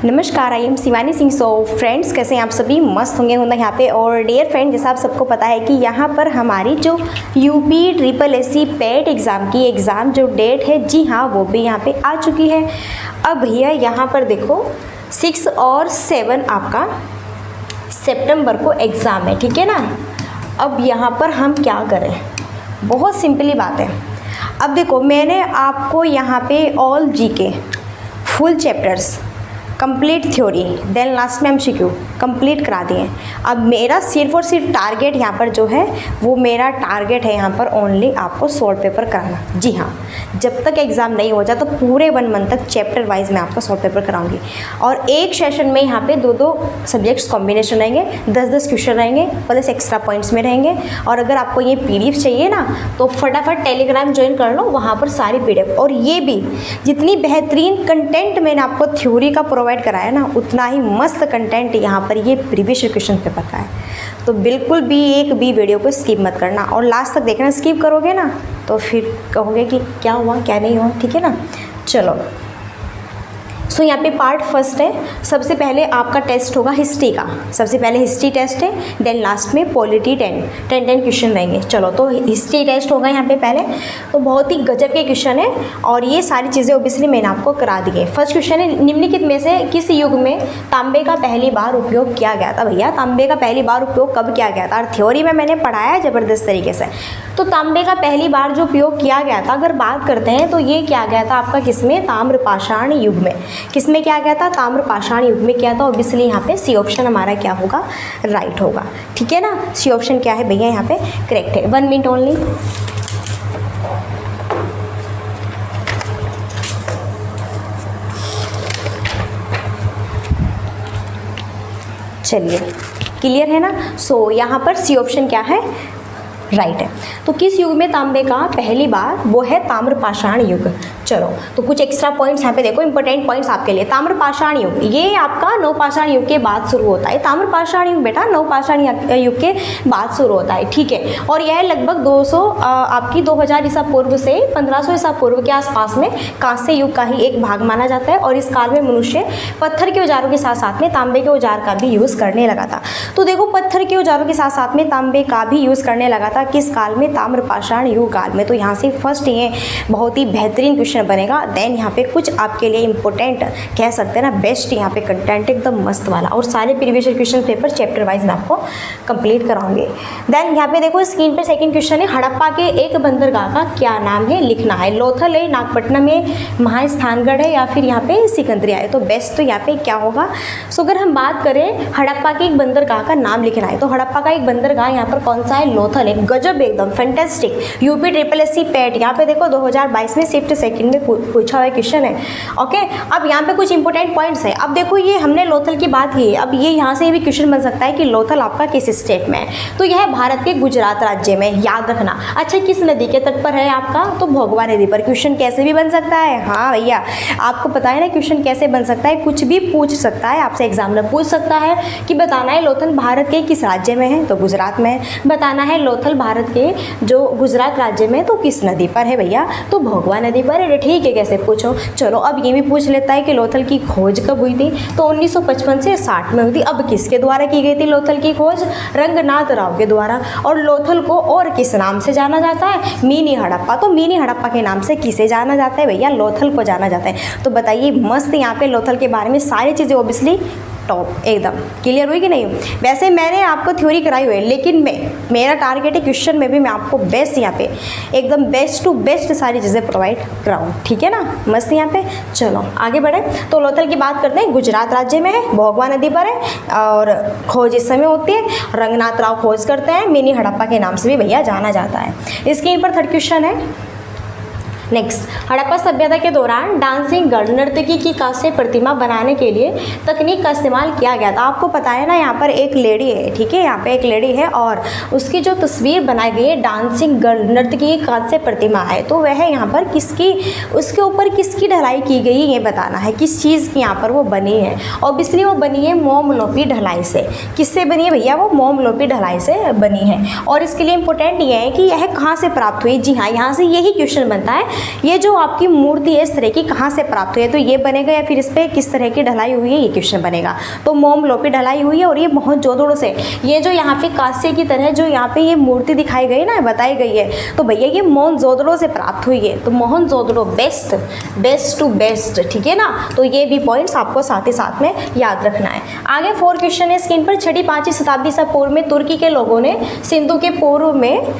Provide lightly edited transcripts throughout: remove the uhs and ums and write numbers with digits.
नमस्कार, I am Shivani Singh. So friends, कैसे हैं आप सभी? मस्त होंगे यहाँ पे। और डियर फ्रेंड, जैसा आप सबको पता है कि यहाँ पर हमारी जो यूपी ट्रिपल एससी पेट एग्ज़ाम की एग्ज़ाम जो डेट है, जी हाँ, वो भी यहाँ पे आ चुकी है। अब भैया यहाँ पर देखो 6 और 7 आपका सितंबर को एग्ज़ाम है, ठीक है ना। अब यहाँ पर हम क्या करें, बहुत सिंपली बात है। अब देखो, मैंने आपको यहाँ पे all GK full chapters, complete theory, then last में एमसीक्यू कंप्लीट करा दिए। अब मेरा सिर्फ और सिर्फ टारगेट यहाँ पर जो है, वो मेरा टारगेट है यहाँ पर ओनली आपको सॉल्व पेपर कराना। जी हाँ, जब तक एग्ज़ाम नहीं हो जाए तो पूरे 1 मंथ तक चैप्टर वाइज मैं आपको सॉल्व पेपर कराऊंगी। और एक सेशन में यहाँ पे 2-2 सब्जेक्ट्स कॉम्बिनेशन रहेंगे, 10-10 क्वेश्चन रहेंगे, प्लस एक्स्ट्रा पॉइंट्स में रहेंगे। और अगर आपको ये PDF चाहिए ना, तो फटाफट टेलीग्राम ज्वाइन कर लो, वहाँ पर सारी PDF और ये भी जितनी बेहतरीन कंटेंट मैंने आपको थ्योरी का प्रोवाइड कराया ना, उतना ही मस्त कंटेंट यहाँ पर ये प्रीवियस क्वेश्चन पेपर का है। तो बिल्कुल भी एक भी वीडियो को स्किप मत करना और लास्ट तक देखना। स्किप करोगे ना तो फिर कहोगे कि क्या हुआ क्या नहीं हुआ, ठीक है ना। चलो, सो यहाँ पे पार्ट फर्स्ट है। सबसे पहले आपका टेस्ट होगा हिस्ट्री का। सबसे पहले हिस्ट्री टेस्ट है, देन लास्ट में पॉलिटी 10 क्वेश्चन रहेंगे। चलो, तो हिस्ट्री टेस्ट होगा यहाँ पे पहले। तो बहुत ही गजब के क्वेश्चन है और ये सारी चीज़ें ओबियसली मैंने आपको करा दी है। फर्स्ट क्वेश्चन है, निम्नलिखित में से किस युग में तांबे का पहली बार उपयोग किया गया था? भैया, तांबे का पहली बार उपयोग कब किया गया था? और थ्योरी में मैंने पढ़ाया है ज़बरदस्त तरीके से। तो तांबे का पहली बार जो उपयोग किया गया था, अगर बात करते हैं तो ये किया गया था आपका किसमें? ताम्रपाषाण युग में। किसमें किया गया था? ताम्रपाषाण युग में किया था। ऑब्वियसली यहाँ पे सी ऑप्शन हमारा क्या होगा? राइट होगा, ठीक है ना। सी ऑप्शन क्या है भैया? यहाँ पे करेक्ट है। 1 मिनट ओनली। चलिए, क्लियर है ना। सो यहाँ पर सी ऑप्शन क्या है? राइट है। तो किस युग में तांबे का पहली बार? वो है ताम्रपाषाण युग। चलो, तो कुछ एक्स्ट्रा पॉइंट्स यहाँ पे देखो, इंपॉर्टेंट पॉइंट्स आपके लिए। ताम्रपाषाण युग ये आपका नवपाषाण युग के बाद शुरू होता है। ताम्रपाषाण युग बेटा नवपाषाण युग के बाद शुरू होता है, ठीक है। और यह लगभग 2000 ईसा पूर्व से 1500 ईसा पूर्व के आसपास में कांस्य युग का ही एक भाग माना जाता है। और इस काल में मनुष्य पत्थर के औजारों के साथ साथ में तांबे के औजार का भी यूज़ करने लगा था। तो देखो, पत्थर के औजारों के साथ साथ में तांबे का भी यूज़ करने लगा था। किस काल में? ताम्रपाषाण युग काल में। तो यहाँ से फर्स्ट ये बहुत ही बेहतरीन क्वेश्चन बनेगा। देन यहाँ पे कुछ आपके लिए इंपॉर्टेंट कह सकते हैं ना, बेस्ट यहाँ पे कंटेंट एकदम मस्त वाला। और सारे previous question paper chapter wise मैं आपको कंप्लीट कराऊंगी। देन यहाँ पे देखो स्क्रीन पे सेकंड क्वेश्चन है, हड़प्पा के एक बंदरगाह का क्या नाम है? लिखना है। लोथल है, नागपट्टनम है, महास्थानगढ़ है, या फिर यहाँ पे सिकंदरिया है। तो बेस्ट तो यहाँ पे क्या होगा? सो अगर हम बात करें हड़प्पा के एक बंदरगाह का नाम लिखना है, तो हड़प्पा का एक बंदरगाह यहाँ पर कौन सा है? लोथल है। गजब, एकदम फैंटास्टिक। यूपी ट्रिपल एससी पेट यहाँ पे देखो 2022 में शिफ्ट सेकंड में पूछा हुआ क्वेश्चन है। ओके, अब यहाँ पे कुछ इंपॉर्टेंट पॉइंट्स है। अब देखो, ये हमने लोथल की बात की है। अब ये यहाँ से भी क्वेश्चन बन सकता है कि लोथल आपका किस स्टेट में है? तो यह भारत के गुजरात राज्य में, याद रखना। अच्छा, किस नदी के तट पर है आपका? तो भोगवा नदी पर। क्वेश्चन कैसे भी बन सकता है। हाँ भैया, आपको पता है ना क्वेश्चन कैसे बन सकता है, कुछ भी पूछ सकता है आपसे। एग्जामिनर पूछ सकता है कि बताना है लोथल भारत के किस राज्य में है? तो गुजरात में है। बताना है लोथल भारत के जो गुजरात राज्य में तो किस नदी पर है? भैया, तो भोगवा नदी पर है। ठीक है, कैसे पूछो। चलो, अब ये भी पूछ लेता है कि लोथल की खोज कब हुई थी? तो 1955 से 60 में हुई थी। अब किसके द्वारा की गई थी लोथल की खोज? रंगनाथ राव के द्वारा। और लोथल को और किस नाम से जाना जाता है? मिनी हड़प्पा। तो मिनी हड़प्पा के नाम से किसे जाना जाता है? भैया, लोथल को जाना जाता है। तो बताइए, मस्त यहाँ पे लोथल के बारे में सारी चीज़ें ओबियसली टॉप, एकदम क्लियर हुई कि नहीं? वैसे मैंने आपको थ्योरी कराई हुई है, लेकिन मेरा टारगेट है क्वेश्चन में भी मैं आपको बेस्ट यहाँ पे एकदम बेस्ट टू बेस्ट सारी चीज़ें प्रोवाइड कराऊँ, ठीक है ना। मस्त यहाँ पे। चलो आगे बढ़े। तो लोथल की बात करते हैं, गुजरात राज्य में है, भोगवा नदी पर है और खोज इस समय होती है। रंगनाथ राव खोज करते हैं, मिनी हड़प्पा के नाम से भी भैया जाना जाता है। स्क्रीन पर थर्ड क्वेश्चन है। नेक्स्ट, हड़प्पा सभ्यता के दौरान डांसिंग गर्ल नर्तकी की कांस्य प्रतिमा बनाने के लिए तकनीक का इस्तेमाल किया गया था। आपको पता है ना, यहाँ पर एक लेडी है, ठीक है, यहाँ पे एक लेडी है और उसकी जो तस्वीर बनाई गई है डांसिंग गर्ल नर्तकी की कांस्य प्रतिमा है। तो वह यहाँ पर किसकी, उसके ऊपर किसकी ढलाई की गई ये बताना है, किस चीज़ की यहाँ पर वो बनी है। ऑब्वियसली वो बनी है मोमलोपी ढलाई से। किससे बनी है भैया? वो मोमलोपी ढलाई से बनी है। और इसके लिए इंपॉर्टेंट ये है कि यह कहाँ से प्राप्त हुई। जी हाँ, यहाँ से यही क्वेश्चन बनता है ये जो आपकी मूर्ति है इस तरह की कहाँ से प्राप्त हुई है, तो ये बनेगा, या फिर इस पर किस तरह की ढलाई हुई है ये क्वेश्चन बनेगा। तो मोमलो पे ढलाई हुई है और ये मोहनजोदड़ो से, ये जो यहाँ पे कांस्य की तरह जो यहाँ पे ये मूर्ति दिखाई गई ना, बताई गई है, तो भैया ये मोहनजोदड़ो से प्राप्त हुई है। तो Mohenjodaro best, best to best, ठीक है ना। तो ये भी पॉइंट्स आपको साथ ही साथ में याद रखना है। आगे 4 क्वेश्चन है स्क्रीन पर। 6वीं-5वीं शताब्दी से पूर्व में तुर्की के लोगों ने सिंधु के पूर्व में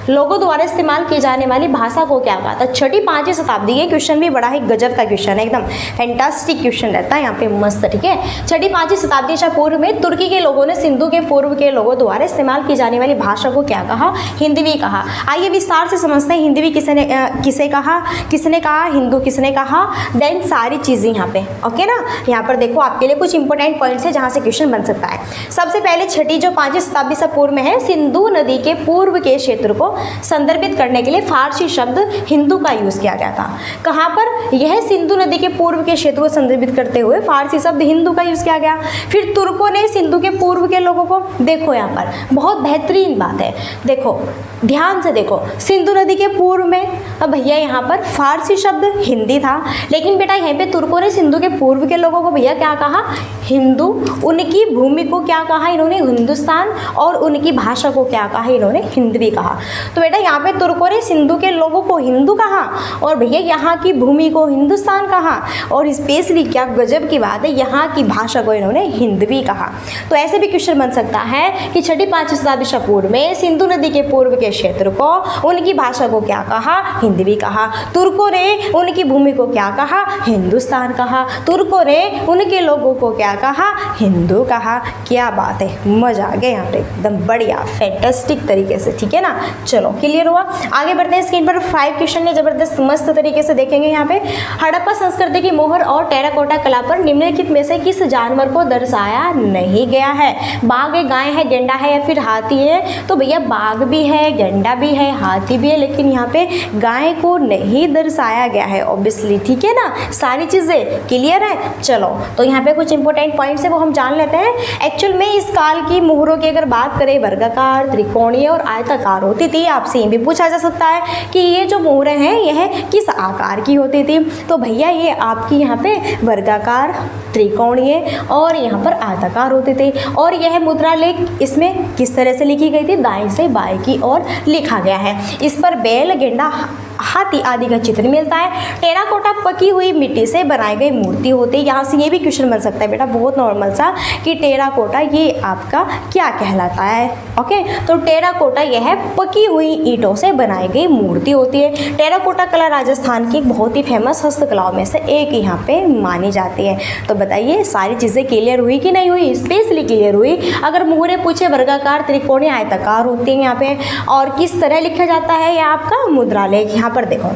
लोगों द्वारा इस्तेमाल की जाने वाली भाषा को क्या कहा था। 6वीं-5वीं शताब्दी, ये क्वेश्चन भी बड़ा ही गजब का क्वेश्चन है, एकदम फैंटास्टिक क्वेश्चन रहता है यहाँ पे, मस्त, ठीक है। 6वीं-5वीं शताब्दी से पूर्व में तुर्की के लोगों ने सिंधु के पूर्व के लोगों द्वारा इस्तेमाल की जाने वाली भाषा को क्या कहा, हिंदवी कहा। आइए विस्तार से समझते हैं हिंदवी किसे कहा, किसने कहा, हिंदू किसने कहा, देन सारी चीज़ें यहाँ पे, ओके ना। यहाँ पर देखो आपके लिए कुछ इंपॉर्टेंट पॉइंट्स है जहाँ से क्वेश्चन बन सकता है। सबसे पहले 6वीं-5वीं शताब्दी से पूर्व में है, सिंधु नदी के पूर्व के क्षेत्र को संदर्भित करने के लिए फारसी शब्द हिंदू का यूज किया गया था। कहाँ पर, यह सिंधु नदी के पूर्व के क्षेत्र को संदर्भित करते हुए फारसी शब्द हिंदू का यूज किया गया। फिर तुर्कों ने सिंधु के पूर्व के लोगों को, देखो यहाँ पर बहुत बेहतरीन बात है, देखो ध्यान से देखो, सिंधु नदी के पूर्व में, अब भैया यहाँ पर फारसी शब्द हिंदी था, लेकिन बेटा यहाँ पे तुर्कों ने सिंधु के पूर्व के लोगों को भैया क्या कहा, हिंदू। उनकी भूमि को क्या कहा इन्होंने, हिंदुस्तान, और उनकी भाषा को क्या कहा इन्होंने, हिंदवी कहा। तो बेटा यहाँ पे तुर्कों ने सिंधु के लोगों को हिंदू कहा और भैया यहाँ की भूमि को हिंदुस्तान कहा, और स्पेशली क्या गजब की बात है, यहाँ की भाषा को इन्होंने हिंदवी कहा। तो ऐसे भी क्वेश्चन बन सकता है कि 6वीं-5वीं शताब्दी से पूर्व में सिंधु नदी के पूर्व के क्षेत्र को, उनकी भाषा को क्या कहा, हिंदवी कहा। तुर्कों ने उनकी भूमि को क्या कहा, हिंदुस्तान कहा। तुर्कों ने उनके लोगों को क्या कहा, हिंदू कहा। क्या बात है, मजा आ गया यहाँ पे, एकदम बढ़िया फैंटास्टिक तरीके से, ठीक है ना। चलो क्लियर हुआ। आगे बढ़ते हैं, स्क्रीन पर 5 क्वेश्चन है, जबरदस्त मस्त तरीके से देखेंगे यहाँ पे। हड़प्पा संस्कृति की मोहर और टेराकोटा कला पर निम्नलिखित में से किस जानवर को दर्शाया नहीं गया है। बाघ है, गाय है, गेंडा है, या फिर हाथी है। तो भैया बाघ भी है, गेंडा भी है, हाथी भी है, लेकिन यहाँ पे गाय को नहीं दर्शाया गया है ऑब्वियसली, ठीक है ना। सारी चीज़ें क्लियर है। चलो तो यहाँ पे कुछ इंपॉर्टेंट पॉइंट्स है वो हम जान लेते हैं। एक्चुअल में इस काल की मोहरों की अगर बात करें, वर्गाकार, त्रिकोणीय और आयताकार होती थी। आपसे ये भी पूछा जा सकता है कि ये जो मोहरें हैं यह किस आकार की होती थी। तो भैया ये आपकी यहाँ पे वर्गाकार, त्रिकोणीय और यहाँ पर आयताकार होते थे। और यह मुद्रा लेख इसमें किस तरह से लिखी गई थी, दाएं से बाएं की ओर लिखा गया है। इस पर बैल, गेंडा, हाथी आदि का चित्र मिलता है। टेराकोटा पकी हुई मिट्टी से बनाई गई मूर्ति होती है। यहाँ से ये भी क्वेश्चन बन सकता है बेटा, बहुत नॉर्मल सा, कि टेराकोटा ये आपका क्या कहलाता है। ओके, तो टेराकोटा यह पकी हुई ईंटों से बनाई गई मूर्ति होती है। टेराकोटा कला राजस्थान की बहुत ही फेमस हस्तकलाओं में से एक यहाँ पे मानी जाती है। तो बताइए सारी चीज़ें क्लियर हुई कि नहीं हुई, स्पेशली क्लियर हुई। अगर मोहरे पूछे वर्गाकार, त्रिकोणीय, आयताकार होती है यहाँ पे, और किस तरह लिखा जाता है यह आपका मुद्रा लेख। यहाँ पर देखो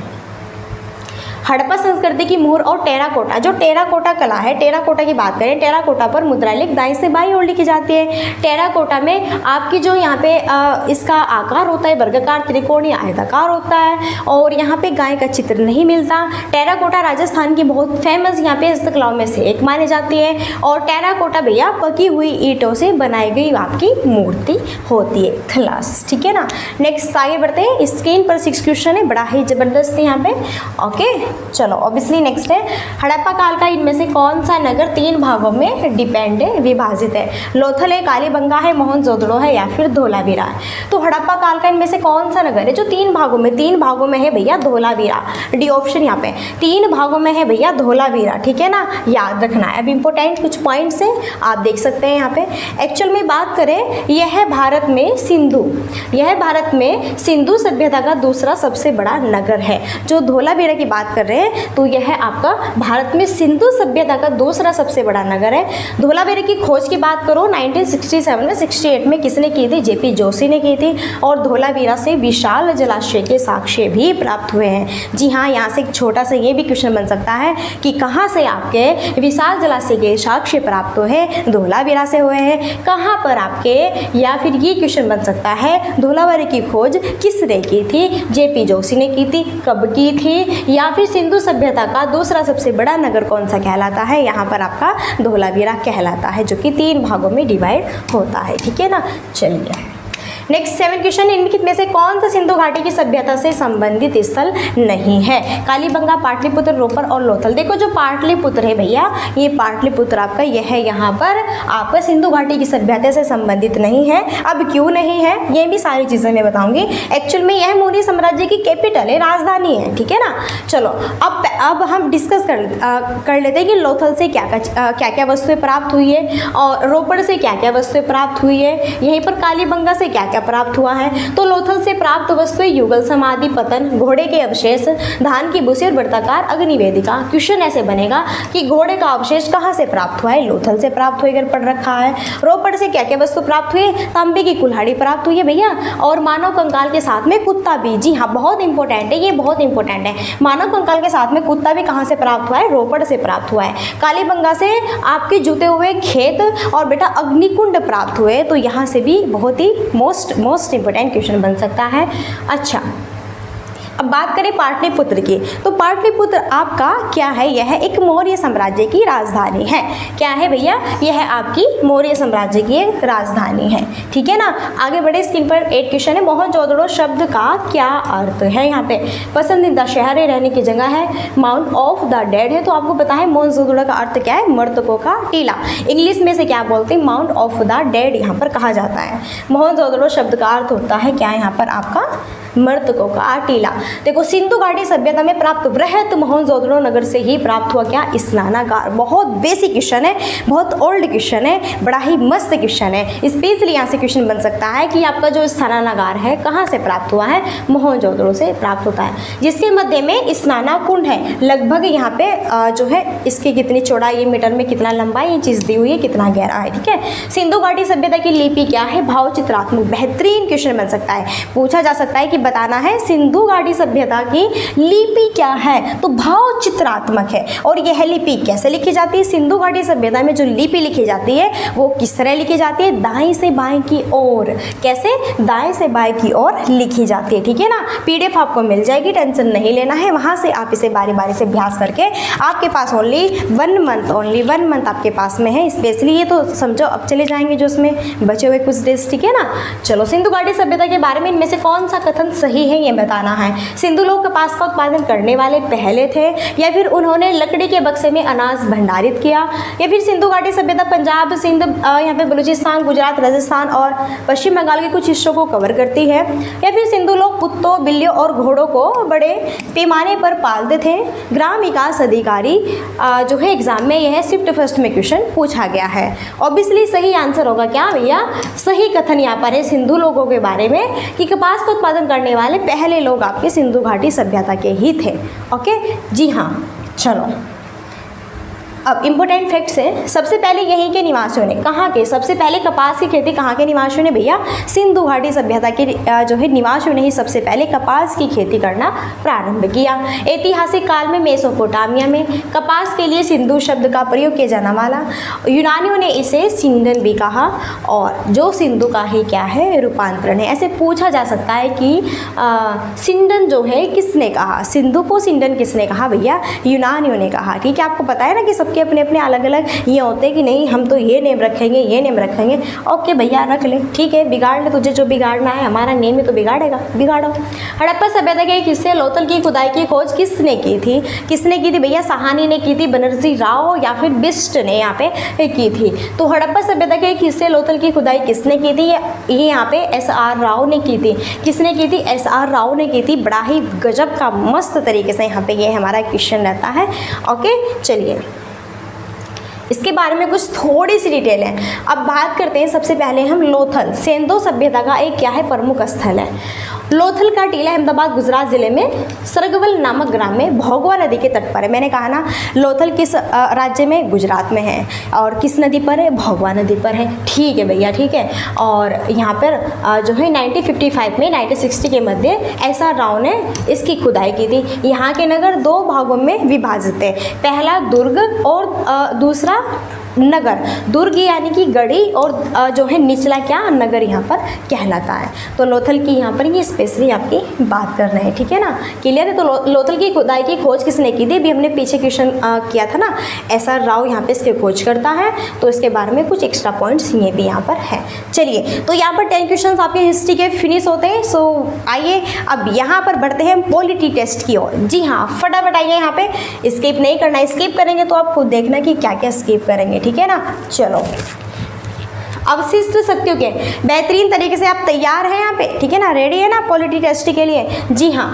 हड़प्पा संस्कृति की मोहर और टेराकोटा, जो टेराकोटा कला है, टेराकोटा की बात करें, टेराकोटा पर मुद्रा लेख दाएं से बाईं ओर लिखी जाती है। टेराकोटा में आपकी जो यहाँ पे इसका आकार होता है वर्गाकार, त्रिकोणीय, आयताकार होता है, और यहाँ पे गाय का चित्र नहीं मिलता। टेराकोटा राजस्थान की बहुत फेमस यहाँ पे हस्तकलाओं में से एक मानी जाती है। और टेराकोटा भैया पकी हुई ईंटों से बनाई गई आपकी मूर्ति होती है। खलास, ठीक है ना। नेक्स्ट आगे बढ़ते हैं, स्क्रीन पर 6 क्वेश्चन है, बड़ा ही जबरदस्त है यहाँ पे। ओके चलो ऑब्वियसली नेक्स्ट है, हड़प्पा काल का इनमें से कौन सा नगर 3 भागों में डिपेंड है, विभाजित है। लोथल है, कालीबंगा है, मोहनजोदड़ो है, या फिर धोलावीरा है। तो हड़प्पा काल का इनमें से कौन सा नगर है जो 3 भागों में है भैया, धोलावीरा। डी ऑप्शन यहाँ पे 3 भागों में है भैया धोलावीरा, ठीक है ना, याद रखना है। अब इंपॉर्टेंट कुछ पॉइंट्स हैं आप देख सकते हैं यहाँ पे। एक्चुअल में बात करें, यह भारत में सिंधु सभ्यता का दूसरा सबसे बड़ा नगर है। जो धोलावीरा की बात कर रहे हैं तो यह आपका भारत में सिंधु सभ्यता का दूसरा सबसे बड़ा नगर है। धोलावीरा की खोज की बात करो 1967 में 68 में किसने की थी, जेपी जोशी ने की थी। और धोलावीरा से विशाल जलाशय के साक्ष्य भी प्राप्त हुए हैं। जी हाँ, यहाँ से एक छोटा सा ये भी क्वेश्चन बन सकता है कि कहाँ से आपके विशाल जलाशय के साक्ष्य प्राप्त हुए हैं, धोलावीरा से हुए हैं। कहाँ पर आपके, या फिर ये क्वेश्चन बन सकता है धोलावीरा की खोज किसने की थी, जेपी जोशी ने की थी, कब की थी, या फिर सिंधु सभ्यता का दूसरा सबसे बड़ा नगर कौन सा कहलाता है, यहाँ पर आपका धोलावीरा कहलाता है, जो कि 3 भागों में डिवाइड होता है, ठीक है ना। चलिए नेक्स्ट 7 क्वेश्चन, इनमें में से कौन सा सिंधु घाटी की सभ्यता से संबंधित स्थल नहीं है? कालीबंगा, पाटलिपुत्र, रोपर और लोथल। देखो जो पाटलिपुत्र है भैया, ये पाटलिपुत्र आपका यह है, यहाँ पर आपका सिंधु घाटी की सभ्यता से संबंधित नहीं है। अब क्यों नहीं है ये भी सारी चीज़ें मैं बताऊंगी। एक्चुअल में यह मौर्य साम्राज्य की कैपिटल है, राजधानी है, ठीक है ना। चलो अब हम डिस्कस कर लेते हैं कि लोथल से क्या क्या वस्तुएं प्राप्त हुई है और रोपड़ से क्या क्या वस्तुएं प्राप्त हुई है, यहीं पर कालीबंगा से क्या क्या प्राप्त हुआ है। तो लोथल से प्राप्त वस्तुएं युगल समाधि, पतन, घोड़े के अवशेष, धान की भूसी और वृत्ताकार अग्निवेदिका। क्वेश्चन ऐसे बनेगा कि घोड़े का अवशेष कहाँ से प्राप्त हुआ है? लोथल से प्राप्त हुए, पढ़ रखा है। रोपड़ से क्या क्या वस्तु प्राप्त हुई? तांबे की कुल्हाड़ी प्राप्त हुई है भैया, और मानव कंकाल के साथ में कुत्ता भी। जी हाँ, बहुत इंपॉर्टेंट है, ये बहुत इंपॉर्टेंट है। मानव कंकाल के साथ में कुत्ता भी कहाँ से प्राप्त हुआ है? रोपड़ से प्राप्त हुआ है। कालीबंगा से आपके जुते हुए खेत और बेटा अग्निकुंड प्राप्त हुए, तो यहाँ से भी बहुत ही मोस्ट इंपॉर्टेंट क्वेश्चन बन सकता है। अच्छा, अब बात करें पाटलिपुत्र की, तो पाटलिपुत्र आपका क्या है? यह एक मौर्य साम्राज्य की राजधानी है। क्या है भैया? यह आपकी मौर्य साम्राज्य की एक राजधानी है, ठीक है ना। आगे बढ़े, स्क्रीन पर 8 क्वेश्चन है। मोहनजोदड़ो शब्द का क्या अर्थ है? यहाँ पे पसंदीदा शहर है, रहने की जगह है, माउंट ऑफ द डेड है। तो आपको पता है मोहनजोदड़ो का अर्थ क्या है? मृतकों का टीला। इंग्लिश में से क्या बोलते हैं? माउंट ऑफ द डेड यहाँ पर कहा जाता है। मोहनजोदड़ो शब्द का अर्थ होता है क्या यहाँ पर आपका? मृतकों का टीला। देखो सिंधु घाटी सभ्यता में प्राप्त वृहत मोहनजोदड़ो नगर से ही प्राप्त हुआ क्या? स्नानागार। बहुत बेसिक क्वेश्चन है, बहुत ओल्ड क्वेश्चन है, बड़ा ही मस्त क्वेश्चन है। स्पेशली यहाँ से क्वेश्चन बन सकता है कि आपका जो स्नानागार है कहाँ से प्राप्त हुआ है? मोहनजोदड़ो से प्राप्त होता है, जिसके मध्य में स्नाना कुंड है। लगभग यहाँ पे जो है इसकी कितनी चौड़ाई, मीटर में कितना लंबाई, ये चीज़ दी हुई है, कितना गहरा है, ठीक है। सिंधु घाटी सभ्यता की लिपि क्या है? भावचित्रात्मक। बेहतरीन क्वेश्चन बन सकता है, पूछा जा सकता है कि बताना है सिंधु घाटी सभ्यता की लिपि क्या है, तो भाव चित्रात्मक है। और यह लिपि कैसे लिखी जाती है? सिंधु घाटी सभ्यता में जो लिपि लिखी जाती है वो किस तरह लिखी जाती है? दाएं से बाएं की ओर। कैसे? दाएं से बाएं की ओर लिखी जाती है, ठीक है ना। पीडीएफ आपको मिल जाएगी, टेंशन नहीं लेना है, वहां से आप इसे बारी बारी से अभ्यास करके आपके पास ओनली 1 मंथ आपके पास में है। स्पेशली ये तो समझो, अब चले जाएंगे जो उसमें बचे हुए कुछ डेज, ठीक है ना। चलो, सिंधु घाटी सभ्यता के बारे में इनमें से कौन सा कथन सही है ये बताना है। सिंधु लोग कपास का उत्पादन करने वाले पहले थे, या फिर उन्होंने लकड़ी के बक्से में अनाज भंडारित किया, या फिर सिंधु घाटी सभ्यता पंजाब, सिंध, यहाँ पे बलूचिस्तान, गुजरात, राजस्थान और पश्चिम बंगाल के कुछ हिस्सों को कवर करती है, या फिर सिंधु लोग कुत्तों, बिल्लियों और घोड़ों को बड़े पैमाने पर पालते थे। ग्राम विकास अधिकारी जो है एग्जाम में यह शिफ्ट फर्स्ट में क्वेश्चन पूछा गया है। ऑब्वियसली सही आंसर होगा क्या भैया? सही कथन यहाँ पर है सिंधु लोगों के बारे में कि कपास का उत्पादन करने वाले पहले लोग आपके सिंधु घाटी सभ्यता के ही थे। ओके, जी हाँ। चलो, अब इम्पोर्टेंट फैक्ट्स हैं। सबसे पहले यहीं के निवासियों ने, कहाँ के? सबसे पहले कपास की खेती कहाँ के निवासियों ने भैया? सिंधु घाटी सभ्यता के जो है निवासियों ने ही सबसे पहले कपास की खेती करना प्रारंभ किया। ऐतिहासिक काल में मेसोपोटामिया में कपास के लिए सिंधु शब्द का प्रयोग किया जाना वाला, यूनानियों ने इसे सिंडन भी कहा, और जो सिंधु का ही क्या है? रूपांतरण है। ऐसे पूछा जा सकता है कि सिंडन जो है किसने कहा? सिंधु को सिंडन किसने कहा भैया? यूनानियों ने कहा। ठीक है, आपको पता है ना कि सबके अपने अपने अलग अलग ये होते हैं कि नहीं हम तो ये नेम रखेंगे, ये नेम रखेंगे। ओके भैया, रख ले, ठीक है, बिगाड़ ले, तुझे जो बिगाड़ना है, हमारा नेम ही तो बिगाड़ेगा, बिगाड़ो। हड़प्पा सभ्यता के एक हिस्से लोथल की खुदाई की खोज किसने की थी? किसने की थी भैया? साहनी ने की थी, बनर्जी राव या फिर बिस्ट ने यहाँ पे की थी। तो हड़प्पा सभ्यता के एक हिस्से लोथल की खुदाई किसने की थी? ये यहाँ पे SR राव ने की थी। किसने की थी? SR राव ने की थी। बड़ा ही गजब का मस्त तरीके से यहाँ पे ये हमारा क्वेश्चन रहता है। ओके, चलिए इसके बारे में कुछ थोड़ी सी डिटेल है। अब बात करते हैं सबसे पहले हम लोथल, सेंधो सभ्यता का एक क्या है? प्रमुख स्थल है। लोथल का टीला अहमदाबाद गुजरात जिले में सरगवल नामक ग्राम में भोगवा नदी के तट पर है। मैंने कहा ना, लोथल किस राज्य में? गुजरात में है। और किस नदी पर है? भोगवा नदी पर है। ठीक है भैया, ठीक है। और यहाँ पर जो है 1955 में 1960 के मध्य SR राव ने इसकी खुदाई की थी। यहाँ के नगर 2 भागों में विभाजित है, पहला दुर्ग और दूसरा नगर। दुर्ग यानी कि गढ़ी और जो है निचला क्या? नगर यहाँ पर कहलाता है। तो लोथल की यहाँ पर ये स्पेशली आपकी बात कर रहे हैं, ठीक है ना। क्लियर है। तो लोथल की खुदाई की खोज किसने की थी? भी हमने पीछे क्वेश्चन किया था ना, SR राव यहाँ पे इसकी खोज करता है, तो इसके बारे में कुछ एक्स्ट्रा पॉइंट्स ये भी यहाँ पर है। चलिए, तो यहाँ पर 10 क्वेश्चन आपके हिस्ट्री के फिनिश होते हैं। सो आइए अब यहाँ पर बढ़ते हैं पॉलिटी टेस्ट की ओर। जी हाँ, फटाफट आइए, यहाँ पे स्किप नहीं करना है, स्किप करेंगे तो आप खुद देखना कि क्या क्या स्किप करेंगे, ठीक है ना। चलो, अवशिष्ट शक्तियों के बेहतरीन तरीके से आप तैयार हैं यहाँ पे, ठीक है ना, रेडी है ना पॉलिटी टेस्ट के लिए। जी हाँ,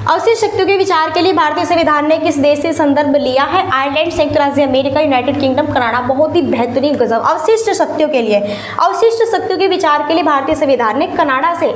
अवशिष्ट शक्तियों के विचार के लिए भारतीय संविधान ने किस देश से संदर्भ लिया है? आयरलैंड, संयुक्त राज्य अमेरिका, यूनाइटेड किंगडम, कनाडा। बहुत ही बेहतरीन, गजब। अवशिष्ट शक्तियों के लिए, अवशिष्ट शक्तियों के विचार के लिए भारतीय संविधान ने कनाडा से,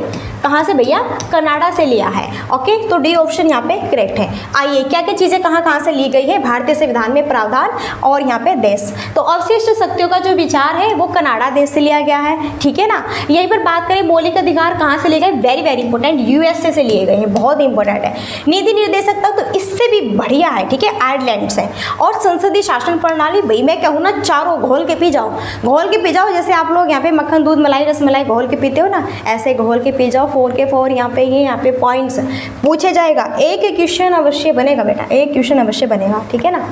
कहाँ से भैया? कनाडा से लिया है। ओके, तो डी ऑप्शन यहाँ पे करेक्ट है। आइए, क्या क्या चीज़ें कहाँ से ली गई है भारतीय संविधान में? प्रावधान और यहाँ पे देश। तो अवशिष्ट शक्तियों का जो विचार है वो कनाडा देश से लिया गया है, ठीक है ना। यहीं पर बात करें मौलिक अधिकार कहाँ से लिए गए? वेरी वेरी इंपॉर्टेंट, यूएसए से लिए गए हैं, बहुत इंपॉर्टेंट है। नीति निर्देशकता तो इससे भी बढ़िया है, ठीक है, आयरलैंड से। और संसदीय शासन प्रणाली, भाई मैं कहूँ ना, चारों घोल के पी जाओ, घोल के पी जाओ। जैसे आप लोग यहाँ पे मक्खन, दूध, मलाई, रसमलाई घोल के पीते हो ना, ऐसे घोल के पी जाओ। 4 के 4 यहाँ पे पॉइंट्स पूछे जाएगा। एक क्वेश्चन अवश्य बनेगा बेटा, एक क्वेश्चन अवश्य बनेगा, ठीक है ना।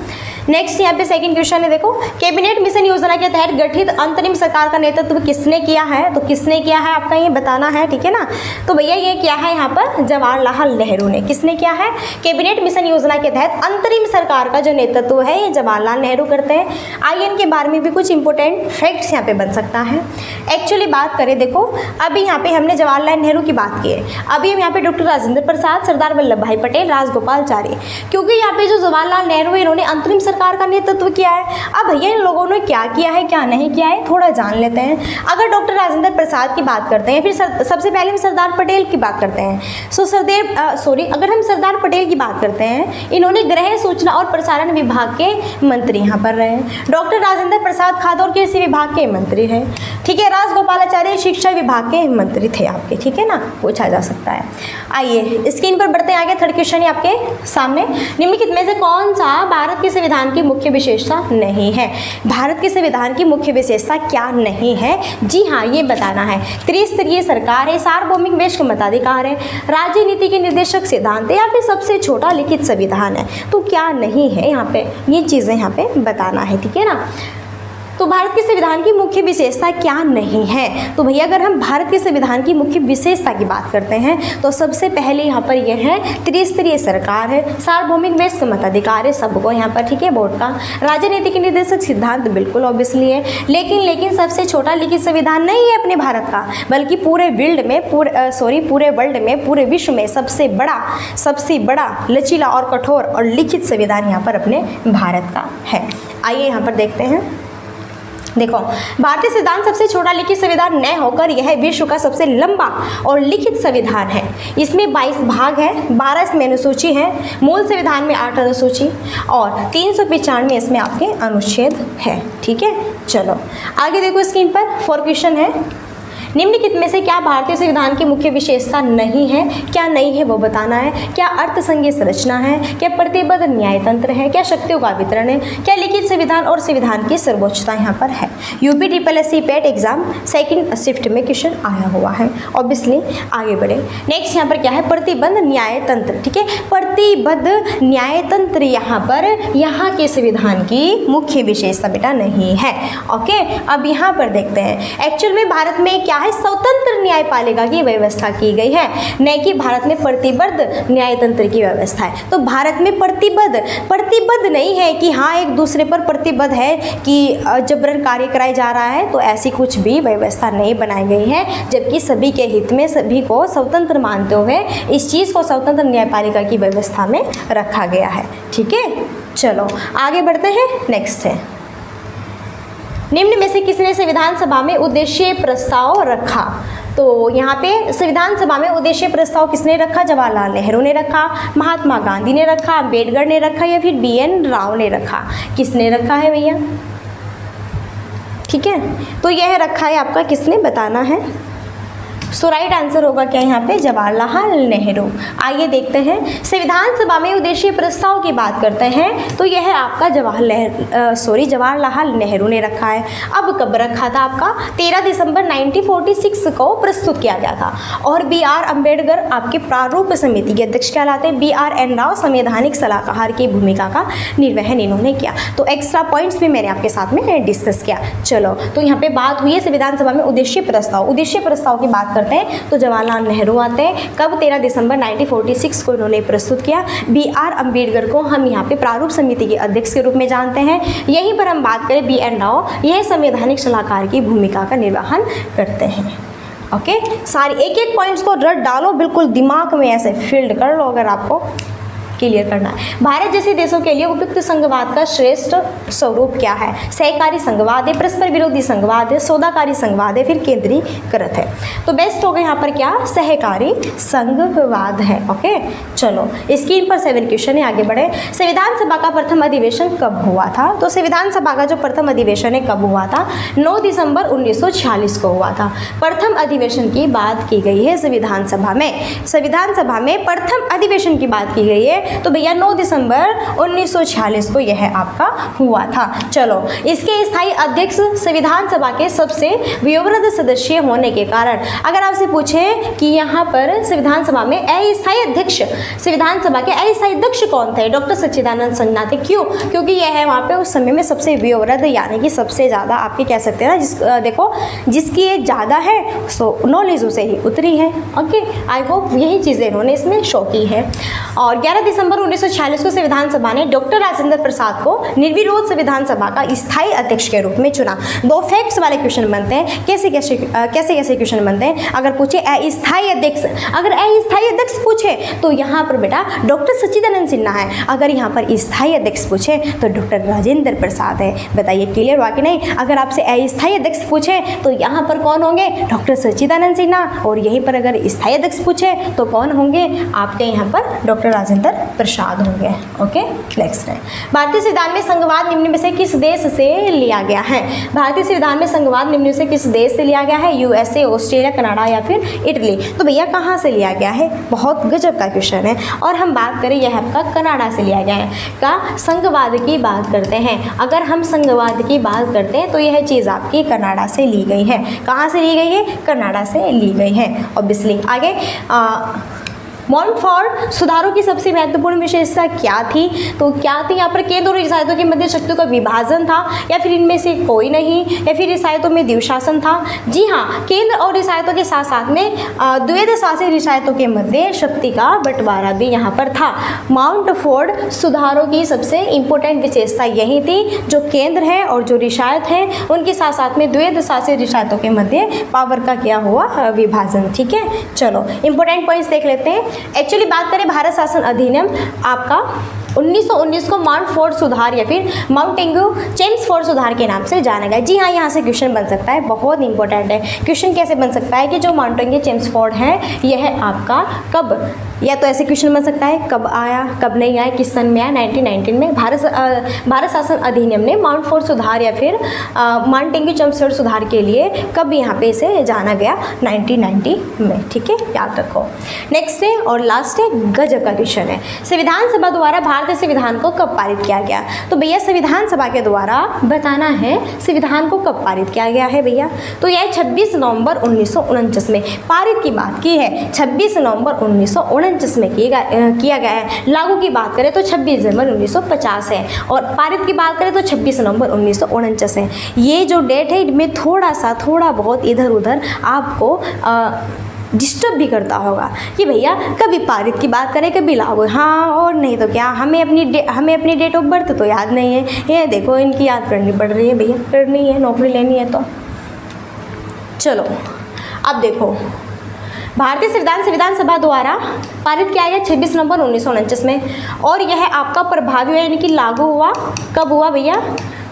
नेक्स्ट यहाँ पे सेकंड क्वेश्चन है, देखो, कैबिनेट मिशन योजना के तहत गठित अंतरिम सरकार का नेतृत्व किसने किया है? तो किसने किया है आपका ये बताना है, ठीक है ना। तो भैया ये क्या है यहाँ पर? जवाहरलाल नेहरू ने। किसने किया है? कैबिनेट मिशन योजना के तहत अंतरिम सरकार का जो नेतृत्व है ये जवाहरलाल नेहरू करते हैं। आइए इनके बारे में भी कुछ इंपॉर्टेंट फैक्ट्स यहाँ पे बन सकता है। एक्चुअली बात करें, देखो अभी यहाँ पे हमने जवाहरलाल नेहरू की बात की है, अभी हम यहाँ पे डॉक्टर राजेंद्र प्रसाद, सरदार वल्लभ भाई पटेल, राजगोपालाचारी, क्योंकि यहाँ पे जो जवाहरलाल नेहरू इन्होंने अंतरिम सरकार का नेतृत्व किया है। अब भैया इन लोगों ने क्या किया है, क्या नहीं किया है, थोड़ा जान लेते हैं। अगर डॉक्टर राजेंद्र प्रसाद की बात करते हैं, फिर सबसे पहले हम सरदार पटेल की बात करते हैं। अगर हम सरदार पटेल की बात करते हैं, इन्होंने गृह, सूचना और प्रसारण विभाग के मंत्री यहाँ पर रहे। डॉक्टर राजेंद्र प्रसाद खाद्य और कृषि विभाग के मंत्री हैं, ठीक है। राजगोपालाचारी शिक्षा विभाग के मंत्री थे आपके, ठीक है ना, पूछा जा सकता है। आइए स्क्रीन पर बढ़ते हैं आगे। थर्ड क्वेश्चन है आपके सामने, निम्नलिखित में से कौन सा भारत के संविधान की मुख्य विशेषता नहीं है? भारत के संविधान की मुख्य विशेषता क्या नहीं है? जी हाँ, ये बताना है। त्रिस्तरीय सरकार है, सार्वभौमिक वैश्विक मताधिकार है, राज्य नीति के निर्देशक सिद्धांत है, या फिर सबसे छोटा लिखित संविधान है। तो क्या नहीं है यहाँ पे, ये चीज़ें यहाँ पे बताना है, ठीक है ना। तो भारत के संविधान की मुख्य विशेषता क्या नहीं है? तो भैया अगर हम भारत के संविधान की मुख्य विशेषता की बात करते हैं तो सबसे पहले यहाँ पर यह है त्रिस्तरीय सरकार है, सार्वभौमिक वैश्विक मताधिकार है सबको यहाँ पर, ठीक है, वोट का, राजनीतिक निदेशक सिद्धांत बिल्कुल ऑब्वियसली है, लेकिन सबसे छोटा लिखित संविधान नहीं है अपने भारत का, बल्कि पूरे वर्ल्ड में, पूरे विश्व में सबसे बड़ा लचीला और कठोर और लिखित संविधान यहाँ पर अपने भारत का है। आइए यहाँ पर देखते हैं। देखो, भारतीय संविधान सबसे छोटा लिखित संविधान न होकर यह विश्व का सबसे लंबा और लिखित संविधान है। इसमें 22 भाग है, 12 इसमें अनुसूची है, मूल संविधान में 8 अनुसूची और 395 इसमें आपके अनुच्छेद है, ठीक है। चलो आगे देखो स्क्रीन पर 4 क्वेश्चन है। निम्नलिखित में से क्या भारतीय संविधान की मुख्य विशेषता नहीं है? क्या नहीं है वो बताना है। क्या अर्थ संघीय संरचना है? क्या प्रतिबद्ध न्यायतंत्र है? क्या शक्तियों का वितरण है? क्या लिखित संविधान और संविधान की सर्वोच्चता यहाँ पर है? UPSSC पेट एग्जाम सेकंड शिफ्ट में क्वेश्चन आया हुआ है ऑब्वियसली। आगे बढ़े, नेक्स्ट यहाँ पर क्या है? प्रतिबद्ध न्यायतंत्र, ठीक है, प्रतिबद्ध न्यायतंत्र यहाँ पर यहाँ के संविधान की मुख्य विशेषता बेटा नहीं है। ओके, अब यहाँ पर देखते हैं एक्चुअल में भारत में क्या है, स्वतंत्र न्यायपालिका की व्यवस्था की गई है, न कि भारत में प्रतिबद्ध न्यायतंत्र की व्यवस्था है। तो भारत में प्रतिबद्ध नहीं है कि हाँ एक दूसरे पर प्रतिबद्ध है कि जबरन कार्य कराया जा रहा है, तो ऐसी कुछ भी व्यवस्था नहीं बनाई गई है, जबकि सभी के हित में सभी को स्वतंत्र मानते हुए इस चीज़ को स्वतंत्र न्यायपालिका की व्यवस्था में रखा गया है, ठीक है। चलो आगे बढ़ते हैं, नेक्स्ट है, निम्न में से किसने संविधान सभा में उद्देश्य प्रस्ताव रखा? तो यहाँ पे संविधान सभा में उद्देश्य प्रस्ताव किसने रखा? जवाहरलाल नेहरू ने रखा, महात्मा गांधी ने रखा, अम्बेडकर ने रखा, या फिर BN राव ने रखा? किसने रखा है भैया? ठीक है, तो यह रखा है आपका, किसने बताना है। सो राइट आंसर होगा क्या यहाँ पे, जवाहरलाल नेहरू। आइए देखते हैं, संविधान सभा में उद्देशीय प्रस्ताव की बात करते हैं तो यह आपका जवाहरलाल नेहरू ने रखा है। अब कब रखा था आपका, 13 दिसंबर 1946 को प्रस्तुत किया गया था। और B.R. अम्बेडकर आपके प्रारूप समिति के अध्यक्ष कहलाते हैं। B.R.N. राव संवैधानिक सलाहकार की भूमिका का निर्वहन इन्होंने किया। तो एक्स्ट्रा पॉइंट्स भी मैंने आपके साथ में डिस्कस किया। चलो, तो यहाँ पे बात हुई है संविधान सभा में उद्देशीय प्रस्ताव। उद्देशीय प्रस्ताव की बात करते हैं तो जवाहरलाल नेहरू आते हैं। कब, 13 दिसंबर 1946 को इन्होंने प्रस्तुत किया। B.R. अम्बेडकर को हम यहाँ पे प्रारूप समिति के अध्यक्ष के रूप में जानते हैं। यहीं पर हम बात करें B.N. राव, यह संवैधानिक सलाहकार की भूमिका का निर्वहन करते हैं। ओके, सारे एक एक पॉइंट्स को रट डालो, बिल्कुल दिमाग में ऐसे फील्ड कर लो अगर आपको क्लियर करना है। भारत जैसे देशों के लिए उपयुक्त संघवाद का श्रेष्ठ स्वरूप क्या है? सहकारी संघवाद है, परस्पर विरोधी संघवाद है, सौदाकारी संघवाद है, फिर केंद्रीकृत है। तो बेस्ट होगा यहाँ पर क्या, सहकारी संघवाद है। ओके, चलो स्क्रीन पर 7 क्वेश्चन है, आगे बढ़े। संविधान सभा का प्रथम अधिवेशन कब हुआ था? तो संविधान सभा का जो प्रथम अधिवेशन है कब हुआ था? 9 दिसंबर 1946 को हुआ था। प्रथम अधिवेशन की बात की गई है संविधान सभा में। संविधान सभा में प्रथम अधिवेशन की बात की गई है तो भैया 9 दिसंबर 1946 को यह आपका हुआ था। चलो, इसके स्थायी अध्यक्ष संविधान सभा के सबसे वयोवृद्ध सदस्य होने के कारण, अगर आपसे पूछे कि यहाँ पर संविधान सभा में अस्थायी अध्यक्ष, संविधान सभा के अस्थायी अध्यक्ष कौन थे? डॉक्टर सच्चिदानंद सिन्हा थे। क्यों? क्योंकि यह है वहाँ पे उस समय में सबसे वयोवृद्ध, यानी कि सबसे ज़्यादा आपके कह सकते हैं ना, देखो जिसकी एज ज़्यादा है सो नॉलेज उसे ही उतरी है। ओके, आई होप यही चीज़ें इन्होंने इसमें शो की है। और 11 दिसंबर 1946 को संविधान सभा ने डॉक्टर राजेंद्र प्रसाद को निर्विरोध संविधान सभा का स्थायी अध्यक्ष के रूप में चुना। 2 फैक्ट्स वाले क्वेश्चन बनते हैं। कैसे कैसे क्वेश्चन बनते हैं? अगर पूछे अस्थायी अध्यक्ष, अगर अस्थायी अध्यक्ष पूछे तो यहाँ पर बेटा डॉक्टर सच्चिदानंद सिन्हा है। अगर यहाँ पर स्थायी अध्यक्ष पूछे तो डॉक्टर राजेंद्र प्रसाद है। बताइए क्लियर हुआ कि नहीं? अगर आपसे अस्थायी अध्यक्ष पूछे तो यहाँ पर कौन होंगे? डॉक्टर सच्चिदानंद सिन्हा। और यहीं पर अगर स्थायी अध्यक्ष पूछे तो कौन होंगे? आपके यहाँ पर डॉक्टर राजेंद्र प्रसाद होंगे। ओके, नेक्स्ट है, भारतीय संविधान में संघवाद निम्न में से किस देश से लिया गया है? भारतीय संविधान में संघवाद निम्न में से किस देश से लिया गया है? USA, ऑस्ट्रेलिया, कनाडा या फिर इटली? तो भैया कहाँ से लिया गया है? बहुत गजब का क्वेश्चन है। और हम बात करें यह आपका कनाडा से लिया गया है। का संघवाद की बात करते हैं, अगर हम संघवाद की बात करते हैं तो यह चीज़ आपकी कनाडा से ली गई है। कहाँ से ली गई है? कनाडा से ली गई है ऑब्वियसली। आगे, मॉन्टफोर्ट सुधारों की सबसे महत्वपूर्ण विशेषता क्या थी? तो क्या थी यहाँ पर? केंद्र और रियासतों के मध्य शक्तियों का विभाजन था, या फिर इनमें से कोई नहीं, या फिर रियासतों में द्विशासन था? जी हाँ, केंद्र और रियासतों के साथ साथ में द्वैध शासित रियासतों के मध्य शक्ति का बंटवारा भी यहाँ पर था। मॉन्टफोर्ट सुधारों की सबसे इंपॉर्टेंट विशेषता यही थी, जो केंद्र है और जो रियासत है उनके साथ साथ में द्वैध शासित रियासतों के मध्य पावर का क्या हुआ? विभाजन। ठीक है, चलो इंपॉर्टेंट पॉइंट्स देख लेते हैं। एक्चुअली बात करें भारत शासन अधिनियम आपका 1919 को मॉन्टफोर्ट सुधार या फिर माउंटेन्यू-चेम्सफोर्ड सुधार के नाम से जाना गया। जी हाँ, यहाँ से क्वेश्चन बन सकता है, बहुत इंपॉर्टेंट है। क्वेश्चन कैसे बन सकता है कि जो माउंटेन्यू-चेम्सफोर्ड है यह आपका कब, या तो ऐसे क्वेश्चन बन सकता है कब आया, कब नहीं आया, किस सन में आया? 1919 में भारत शासन अधिनियम ने माउंटफोर्ट सुधार या फिर माउंटेन्यू-चेम्सफोर्ड सुधार के लिए कब यहाँ पे इसे जाना गया? 1990 में। ठीक है, याद रखो। नेक्स्ट है और लास्ट है, गजब का क्वेश्चन है। संविधान सभा द्वारा भारतीय संविधान को कब पारित किया गया? तो भैया संविधान सभा के द्वारा बताना है संविधान को कब पारित किया गया है भैया। तो यह 26 नवंबर 1949 में पारित की बात की है। 26 नवंबर 1949 में किया गया है। लागू की बात करें तो 26 जनवरी 1950 है, और पारित की बात करें तो 26 नवंबर 1949 है। ये जो डेट है इनमें थोड़ा बहुत इधर उधर आपको डिस्टर्ब भी करता होगा कि भैया कभी पारित की बात करें कभी लागू, हाँ और नहीं तो क्या, हमें अपनी डेट ऑफ बर्थ तो याद नहीं है। ये देखो इनकी याद करनी पड़ रही है भैया, करनी है, नौकरी लेनी है तो। चलो अब देखो, भारतीय संविधान सभा द्वारा पारित किया गया 26 नवंबर 1949 में, और यह आपका प्रभावी यानी कि लागू हुआ कब हुआ भैया?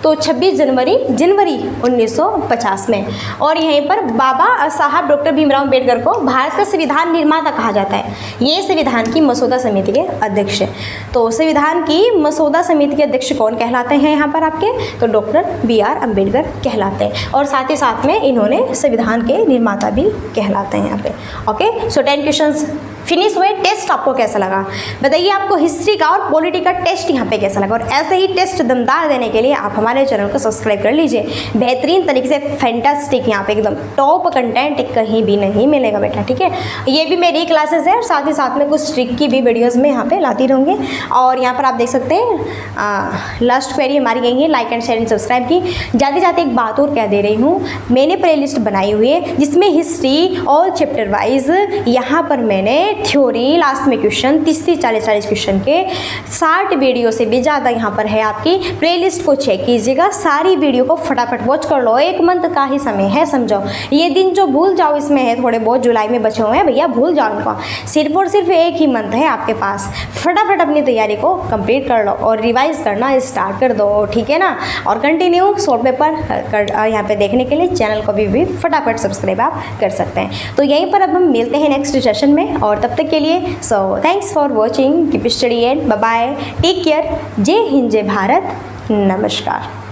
तो 26 जनवरी 1950 में। और यहीं पर बाबा साहब डॉक्टर भीमराव अम्बेडकर को भारत का संविधान निर्माता कहा जाता है। ये संविधान की मसौदा समिति के अध्यक्ष है। तो संविधान की मसौदा समिति के अध्यक्ष कौन कहलाते हैं यहाँ पर आपके, तो डॉक्टर BR अम्बेडकर कहलाते हैं। और साथ ही साथ में इन्होंने संविधान के निर्माता भी कहलाते हैं यहाँ पे। ओके, सो 10 क्वेश्चंस फिनिश हुए। टेस्ट आपको कैसा लगा बताइए, आपको हिस्ट्री का और पॉलिटी का टेस्ट यहाँ पे कैसा लगा। और ऐसे ही टेस्ट दमदार देने के लिए आप हमारे चैनल को सब्सक्राइब कर लीजिए। बेहतरीन तरीके से फैंटास्टिक यहाँ पे एकदम टॉप कंटेंट कहीं भी नहीं मिलेगा बेटा, ठीक है। ये भी मेरी क्लासेस है और साथ ही साथ में कुछ ट्रिक की भी वीडियोज़ में यहाँ पे लाती रहूँगी। और यहाँ पर आप देख सकते हैं लास्ट क्वेरी हमारी यही है, like and share and subscribe की। जाते जाते एक बात और कह दे रही हूँ, मैंने प्ले लिस्ट बनाई हुई है जिसमें हिस्ट्री और चैप्टर वाइज यहाँ पर मैंने थ्योरी, लास्ट में क्वेश्चन, 30-40 क्वेश्चन के 60 वीडियो से भी ज़्यादा यहाँ पर है। आपकी प्लेलिस्ट को चेक कीजिएगा, सारी वीडियो को फटाफट वॉच कर लो। 1 मंथ का ही समय है, समझो। ये दिन जो भूल जाओ इसमें है, थोड़े बहुत जुलाई में बचे हुए हैं भैया, भूल जाओ इनको। सिर्फ और सिर्फ 1 ही मंथ है आपके पास। फटाफट अपनी तैयारी को कंप्लीट कर लो और रिवाइज करना स्टार्ट कर दो, ठीक है ना। और कंटिन्यू शॉर्ट पेपर यहाँ पे देखने के लिए चैनल को भी फटाफट सब्सक्राइब आप कर सकते हैं। तो यहीं पर अब हम मिलते हैं नेक्स्ट सेशन में, और तब तक के लिए so thanks for watching, keep study and bye bye, take care. जय हिंद, जय भारत, नमस्कार।